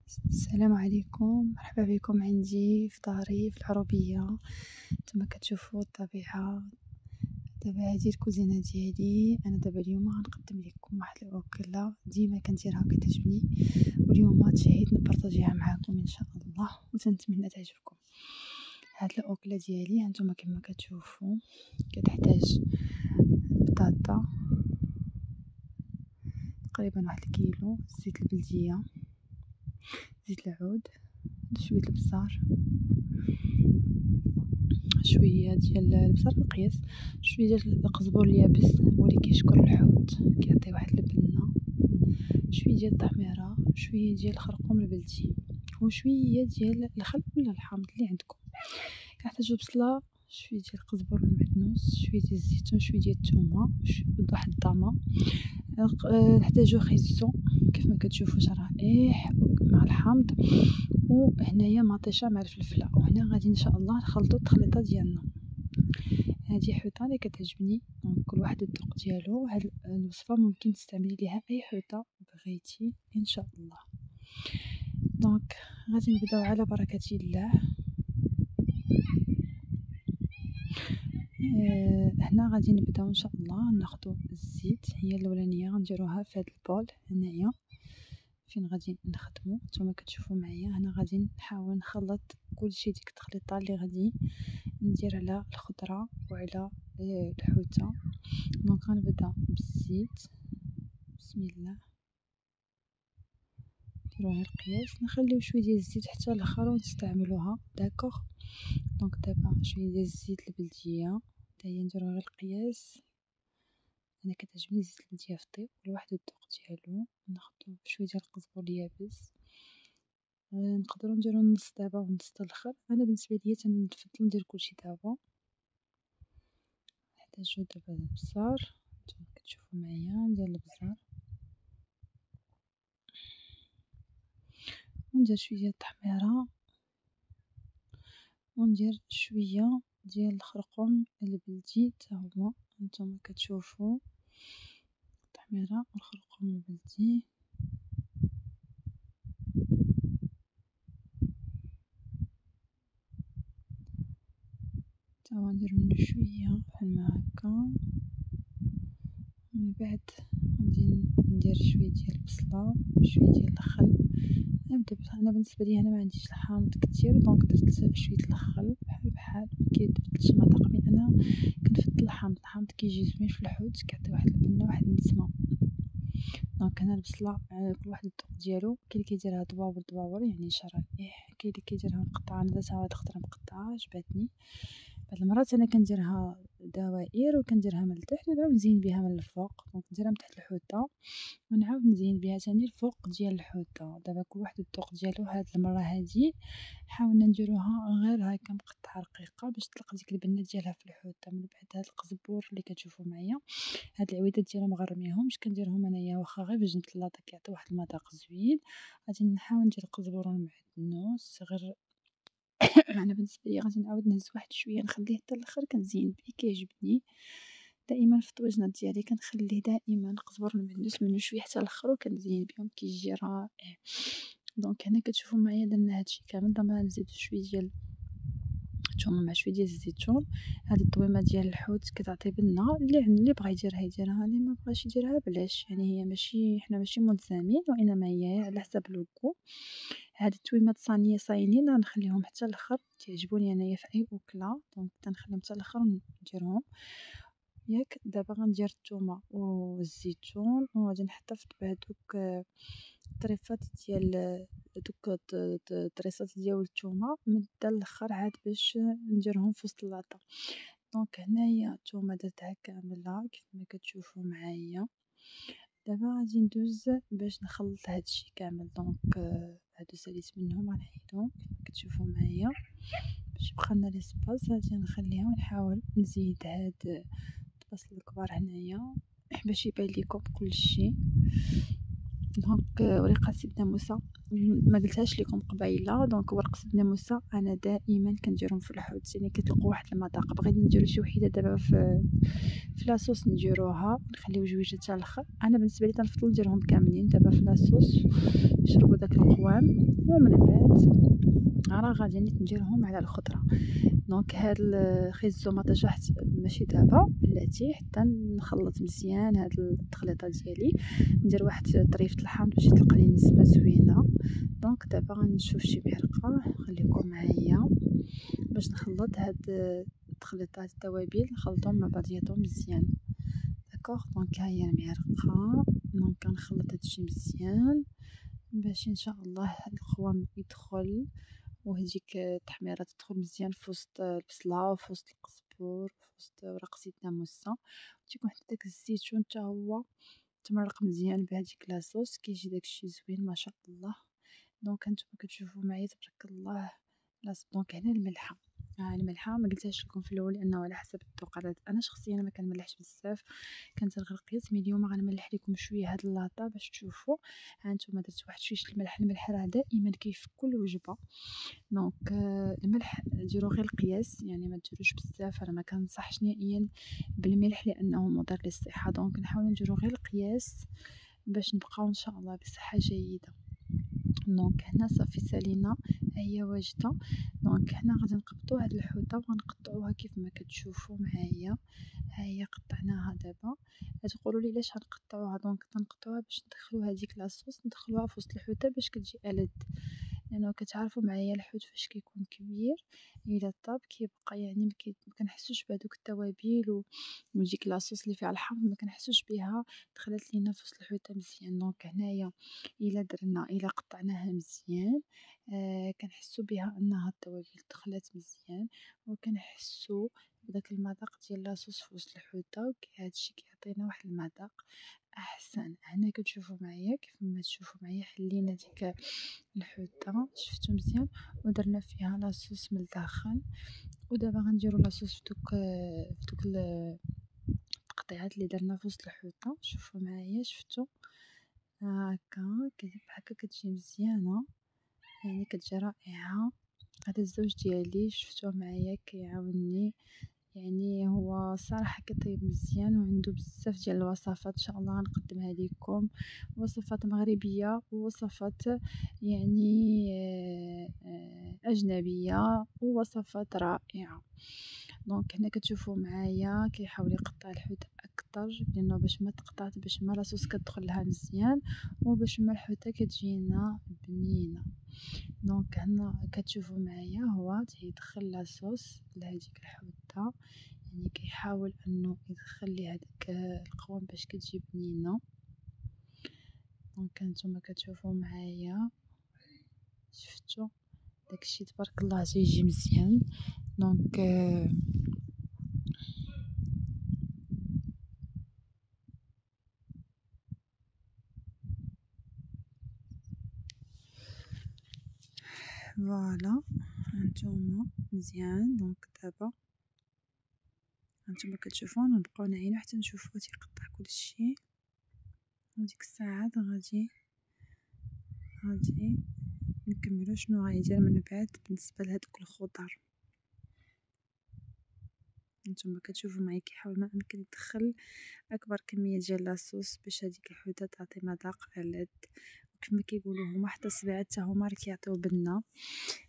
السلام عليكم، مرحبا بكم عندي في داري في العروبية. نتوما كتشوفوا الطبيعة. دابا هادي الكوزينة ديالي. انا دابا اليوم غنقدم لكم واحد الاكلة ديما كنديرها وكتعجبني، واليوم تشهيت نبارطاجيها معاكم ان شاء الله وتنتمنى تعجبكم. هاد الاكلة ديالي هانتوما كما كتشوفوا كتحتاج بطاطا تقريبا 1 كيلو، زيت البلدية، زيت العود، شوية البزار، شويه ديال البصل بالقياس، شويه ديال القزبر اليابس هو اللي كيشكر الحوت كيعطي واحد البنه، شويه ديال التحميره، شويه ديال الخرقوم البلدي، وشويه ديال الخل ولا الحامض اللي عندكم. كنحتاجو بصله، شويه ديال القزبر المعدنوس، شويه ديال الزيتون، شويه ديال الثومه، واحد الضامه. نحتاجو خيزو كيف ما كتشوفوا شرائح مع الحامض، وهنايا مطيشه مع الفلفله. وهنا غادي ان شاء الله نخلطو التخليطه ديالنا. هذه حوته اللي كتعجبني، كل واحد الذوق ديالو. هاد الوصفه ممكن تستعملي ليها اي حوته بغيتي ان شاء الله. دونك غادي نبداو على بركه الله. هنا غادي نبداو ان شاء الله ناخدو الزيت، هي الاولانيه غنديروها في هاد البول هنايا فين غادي نخدمو. نتوما كتشوفوا معايا هنا غادي نحاول نخلط كلشي، ديك التخليطه اللي غادي ندير على الخضره وعلى الحوته. دونك غنبدا بالزيت، بسم الله، نديروها القياس، نخليو شويه ديال الزيت حتى الاخر ونستعملوها. داكوغ. دونك دابا شويه ديال الزيت البلديه حتى هي نديروها غير القياس. انا كتعجبني الزيت البلديه في الطيب، كل واحد الذوق ديالو. ناخدو شويه ديال القزبر اليابس، نقدروا نديرو نص دابا ونص حتى الاخر. انا بالنسبه ليا تنفضل ندير كلشي دابا. نحتاجو دابا البزار، نتوما كتشوفوا معايا ندير البزار، وندير شويه ديال التحميره، وندير شويه ديال الخرقوم البلدي حتى هو. نتوما كتشوفوا التحميره والخرقوم البلدي. تا هو ندير منو شويه بحال ما هكا. من بعد غادي ندير شويه ديال البصله وشويه ديال الخل. انا بالنسبه لي انا ما عنديش الحامض كتير، دونك درت شويه الخل بحال كيتبدلش المذاق. مي انا كنفضل الحامض كيجي زوين في الحوت، كيعطي واحد البنه واحد النسمه. دونك هنا البصله كل واحد الذوق ديالو. كاين اللي كيديرها دواور يعني شرائح، كاين اللي كيديرها مقطعه. انا درتها هاد الخطره مقطعه عجبتني. بعض المرات انا كنديرها دوائر وكنديرها من التحت ونعاود نزين بها من الفوق. دونك نديرها من تحت الحوته ونعاود نزين بها ثاني الفوق ديال الحوته. دابا كل واحد الذوق ديالو. هاد المره هادي حاولنا نديروها غير هكا مقطعه رقيقه باش تلقى ديك البنه ديالها في الحوته. من بعد هاد القزبور اللي كتشوفوا معايا، هاد العويدات ديالهم مغرميهمش، كنديرهم انايا واخا غير باش نتلاطا كيعطي واحد المذاق زوين. غادي نحاول ندير القزبر المعدنوس غير انا بالنسبه لي غادي نعاود نهز واحد شويه نخليه حتى الاخر، كنزين بيه كيعجبني دائما في الطويجنات ديالي. كنخليه دائما القزبر المعدنوس منو شويه حتى الاخر وكنزين بهم كيجي رائع. دونك هنا كتشوفوا معايا درنا هادشي كامل. دابا نزيدو شويه ديال الثومه مع شويه ديال الزيتون. هاد الطويمه ديال الحوت كتعطي بنه. اللي بغا يديرها يديرها، اللي ما بغاش يديرها بلاش. يعني هي ماشي، حنا ماشي ملزمين، وانما هي على حسب الوكو. هاد التويمات صاينين غنخليهم حتى الاخر، كيعجبوني انايا في اي اكله. دونك تنخليهم حتى الاخر نديرهم ياك. دابا غندير الثومه والزيتون وغادي نحتفظ بهذوك الطريفات ديال دوك الطريصات ديال الثومه من البدا للاخر عاد باش نديرهم في وسط اللاطه. دونك هنايا الثومه درتها كامله كيف ما كتشوفوا معايا. دابا غادي ندوز باش نخلط هادشي كامل. دونك هادو ساليت منهم غنحيدهم كيف ما كتشوفوا معايا باش يبقى لنا ليسباس. غادي نخليها ونحاول نزيد هاد البصل الكبار هنايا باش يبان لكم كلشي. دونك ورقة سيدنا موسى ما قلتهاش لكم قبيله. دونك ورق سيدنا موسى انا دائما كنديرهم في الحوت، يعني كتلقوا واحد المذاق. بغيت نديرو شي وحيده دابا في لاصوص نديروها نخليو جويجه حتى الاخر. انا بالنسبه لي تنفضل نديرهم كاملين دابا في لاصوص يشربوا داك القوام، ومن بعد راه غادي نديرهم على الخضره. دونك هاد الخيزو ما طيحت ماشي دابا بلاتي حتى نخلط مزيان هاد التخليطه ديالي، ندير واحد طريفه الحامض باش يطلق لي نسبه زوينه. دونك دابا غنشوف شي معلقه، خليكم معايا باش نخلط هاد التخليطه هاد التوابل نخلطهم مع بعضياتهم مزيان. داكوغ دونك ها هي المعلقه. دونك كنخلط هادشي مزيان باش ان شاء الله هاد القوام يدخل وهديك التحميره تدخل مزيان في وسط البصله وفي وسط القزبور وفي وسط ورق سيدنا موسى، وتيكون حتى داك الزيتون حتى هو تمرق مزيان بهاديك لاصوص كيجي داكشي زوين ما شاء الله. دونك هانتوما كتشوفوا معايا تبارك الله دونك هنا الملحه. الملحه ما قلتهاش لكم في الاول لانه على حسب الذوق. انا شخصيا ما كنملحش بزاف، كنت غير قياس. مي اليوم غنملح لكم شويه هاد اللاطه باش تشوفوا. هانتوما درت واحد شويه الملح راه دائما كيفكوا الوجبه. دونك الملح ديروا غير القياس، يعني ما ديروش بزاف. انا ما كنصحش نهائيا بالملح لانه مضر للصحه. دونك نحاول نديروا غير القياس باش نبقاو ان شاء الله بصحه جيده. دونك هنا صافي سالينا هي واجده. دونك هنا غادي نقبطوا هاد الحوته وغنقطعوها كيف ما كتشوفوا معايا. ها هي قطعناها دابا. تقولوا لي علاش غنقطعوها؟ دونك تنقطعوها باش ندخلوا هذيك لاصوص ندخلوها في وسط الحوته باش كتجي ألذ، لانه كتعرفوا معايا الحوت فاش كيكون كبير الى طاب كيبقى يعني ما كنحسوش بهذوك التوابل وديك لاصوص اللي فيها الحمض ما كنحسوش بها دخلت لينا في وسط الحوته مزيان. دونك هنايا الا قطعناها مزيان كنحسوا بها انها التوابل دخلت مزيان، وكنحسوا بداك المذاق ديال لاصوص في وسط الحوته، هادشي كيعطينا واحد المذاق احسن. هنا كتشوفوا معايا كيف ما تشوفوا معايا حلينا ديك الحوته شفتوا مزيان ودرنا فيها لاصوص من الداخل. ودابا غنديرو لاصوص في دوك التقطيعات اللي درنا في وسط الحوته. شوفوا معايا شفتوا هكا هكا كتجي مزيانه، يعني كتجي رائعه. هذا الزوج ديالي شفتوه معايا كيعاونني، يعني هو صراحة كيطيب مزيان وعنده بزاف ديال الوصفات ان شاء الله غنقدمها لكم، وصفات مغربية ووصفات يعني اجنبية ووصفات رائعة. دونك هنا كتشوفوا معايا كيحاول يقطع الحوت اكثر لانه باش ما تقطعت باش ما لاصوص كتدخل لها مزيان وباش ما الحوته كتجينا بنينه. دونك هنا كتشوفوا معايا هو تيدخل لاصوص لهاديك الحوته، يعني كيحاول انه يدخل لي هذاك القوام باش كتجي بنينه. دونك هانتوما كتشوفوا معايا شفتوا داكشي تبارك الله تيجي مزيان. دونك فوالا هانتوما مزيان. دونك دابا هانتوما كتشوفوا نبقاو نعينو حتى نشوفو تيقطع كلشي، وديك الساعات غادي نكملو شنو غيدير من بعد بالنسبه لهادوك الخضر. نتوما كتشوفوا معايا كيحاول ما امكن يدخل اكبر كميه ديال لاصوص باش هذيك الحوته تعطي مذاق ألذ، وكيف ما كيقولوا هما حتى الصبيعات حتى هما راه كيعطيو بنه.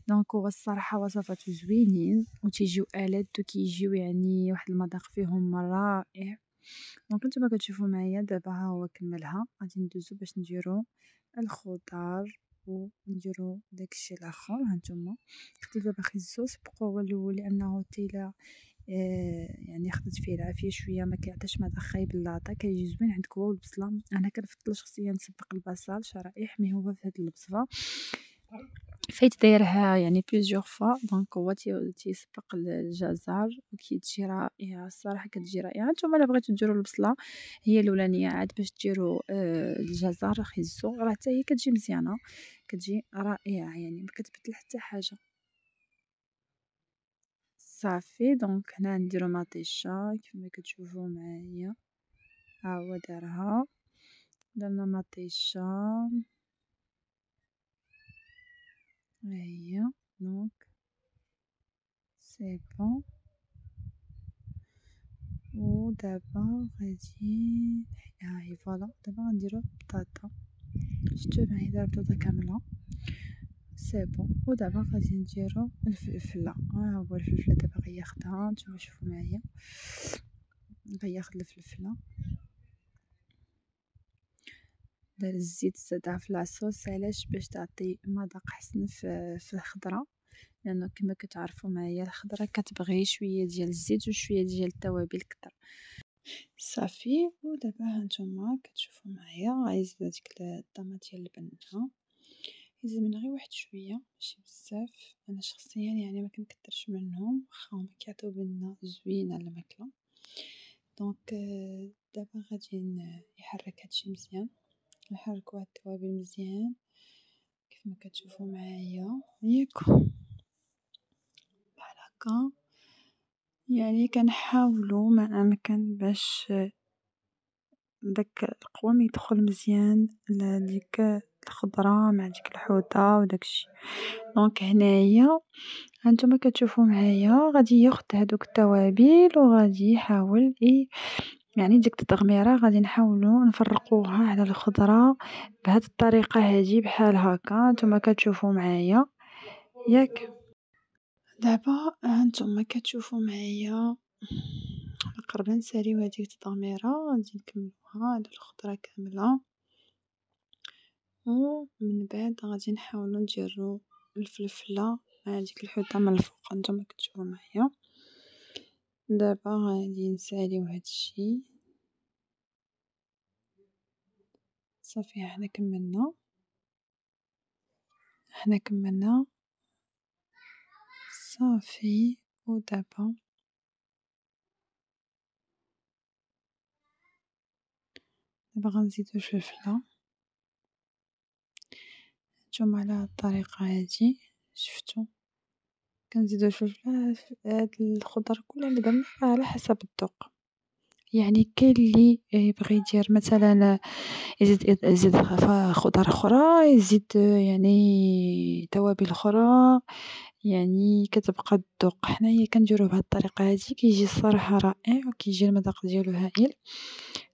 دونك هو الصراحه وصفات زوينين وتيجيو ألذ وكيجيو يعني واحد المذاق فيهم رائع. دونك نتوما كتشوفوا معايا دابا ها هو كملها. غادي ندوزو باش نديرو الخضار ونديرو داكشي الاخر. هانتوما خديت دابا خيزو سبقوه هو الاول لانه تيلا يعني خدت فيه العافيه شويه ما كيعطيش مذاق خايب اللاطه كيجي زوين عندك هو والبصله. انا كنفضل شخصيا نسبق البصل شرائح مي هو في هاد الوصفه فايت دايرها يعني بليزيوغ فوا. دونك هو تيسبق الجزر وكيتجي رائعه الصراحه كتجي رائعه. نتوما الا بغيتو ديروا البصله هي الاولانيه عاد باش ديروا الجزر خيزو راه حتى هي كتجي مزيانه كتجي رائعه يعني ما كتبدل حتى حاجه. صافي دونك هنا نديرو مطيشه كيف ما كتشوفوا معايا ها هو دارها. درنا مطيشة هي دونك سي بون. و دابا غادي هاهي فوالا دابا غنديرو بطاطا شتو هاهي دايرة بطاطا كاملة سي بون. و دابا غادي نديرو الفلفلة ها هو الفلفلة دابا غياخدها نتوما شوفو معايا غياخد الفلفلة دار الزيت زادها في لاصوص علاش باش تعطي مذاق حسن في الخضرة لانه كما كتعرفوا معايا الخضرة كتبغي شوية ديال الزيت وشوية ديال التوابل كتر صافي. ودابا هانتوما كتشوفوا معايا غيزيد هاديك الطاماط ديال البنة يلزم منها غير واحد شويه ماشي بزاف انا شخصيا يعني ما كنكثرش منهم واخا هما كيعطيو بنه زوينه الماكله. دونك دابا غادي نحرك هادشي مزيان نحركو هاد التوابل مزيان كيف ما كتشوفوا معايا ياك بحال هكا يعني كنحاولوا ما امكن باش داك القوام يدخل مزيان لديك الخضره مع ديك الحوته وداكشي. دونك هنايا هانتوما كتشوفوا معايا غادي ياخد هادوك التوابل وغادي يحاول يعني ديك التغميره غادي نحاولوا نفرقوها على الخضره بهاد الطريقه هادي بحال هكا هانتوما كتشوفوا معايا ياك. دابا هانتوما كتشوفوا معايا قربنا نساليو هاديك التغميره غادي نكملوها على الخضره كامله ومن بعد غادي نحاولوا نديرو الفلفله مع ديك الحوته من الفوق نتوما كتشوفوا معايا. دابا غادي نساليو هادشي صافي حنا كملنا صافي. ودابا غنزيدو الفلفله نتوما على هاد الطريقه هادي شفتو كنزيدو الفلفله هاد الخضر كلها اللي درنا راه على حسب الذوق يعني كاين اللي يبغي يدير مثلا يزيد خضر اخرى يزيد يعني توابل اخرى يعني كتبقى الذوق. حنايا كنديروه بهاد الطريقه هادي كيجي الصراحه رائع وكيجي المذاق ديالو هائل.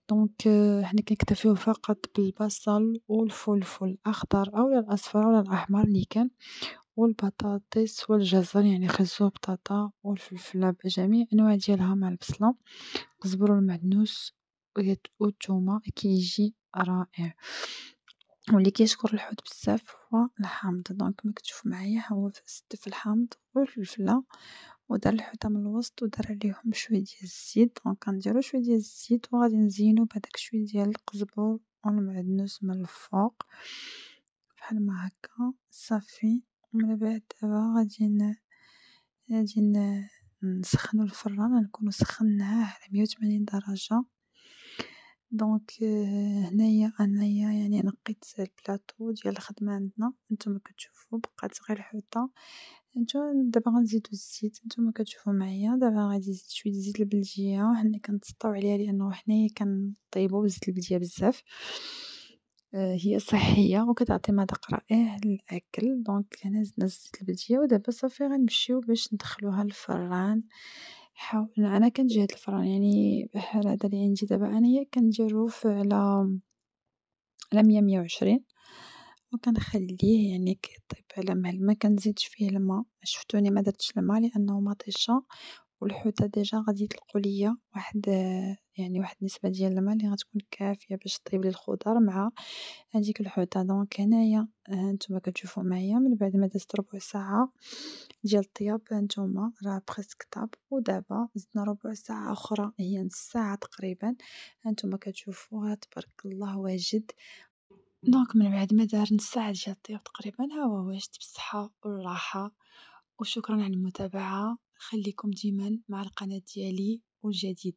دونك حنا كنكتفيو فقط بالبصل والفلفل الاخضر او الاصفر او الاحمر اللي كان والبطاطس والجزر يعني خصو بطاطا والفلفله بجميع انواع ديالها مع البصله الزبر والمعدنوس والثومه كيجي رائع. واللي كيشكر الحوت بزاف هو الحامض دونك كما كتشوفوا معايا هو زاد في الحامض والفلفله ودار الحوته من الوسط ودار عليهم شويه ديال الزيت دونك كنديرو شويه ديال الزيت وغادي نزينو بهداك شويه ديال القزبر والمعدنوس من الفوق بحال ما هكا صافي. ومن بعد دابا غادي نسخنو الفران نكونو سخناه على 180 درجه. دونك هنايا انايا يعني نقيت البلاطو ديال الخدمه عندنا نتوما كتشوفوا بقات غير الحوته نتوما دابا غنزيدو الزيت نتوما كتشوفوا معايا. دابا غادي نزيد شويه زيت البلديه حنا كنتسطاو عليها لانه حنايا كنطيبو بزيت البلديه بزاف هي صحيه وكتعطي مذاق رائع للاكل. دونك هنا زدنا الزيت البلديه ودابا صافي غنمشيو باش ندخلوها للفران. انا كنجهد الفران يعني بحال هذا اللي عندي دابا انايا كنديرو على 120 وكنخليه يعني كيطيب على مهل ما كنزيدش فيه الماء. شفتوني ما درتش الماء لانه مطيشه والحوته ديجا غادي يطلقوا ليا واحد النسبه ديال الماء اللي غتكون كافيه باش طيب لي الخضر مع هذيك الحوته. دونك هنايا هانتوما كتشوفوا معايا من بعد ما دازت ربع ساعه ديال الطياب هانتوما راه بريسك طاب. ودابا زدنا ربع ساعه اخرى هي نص ساعه تقريبا هانتوما كتشوفوها تبارك الله واجد. دونك من بعد ما دار نص ساعه ديال الطياب تقريبا ها هو واجد بالصحه والراحه. وشكرا على المتابعه خليكم ديما مع القناه ديالي والجديد.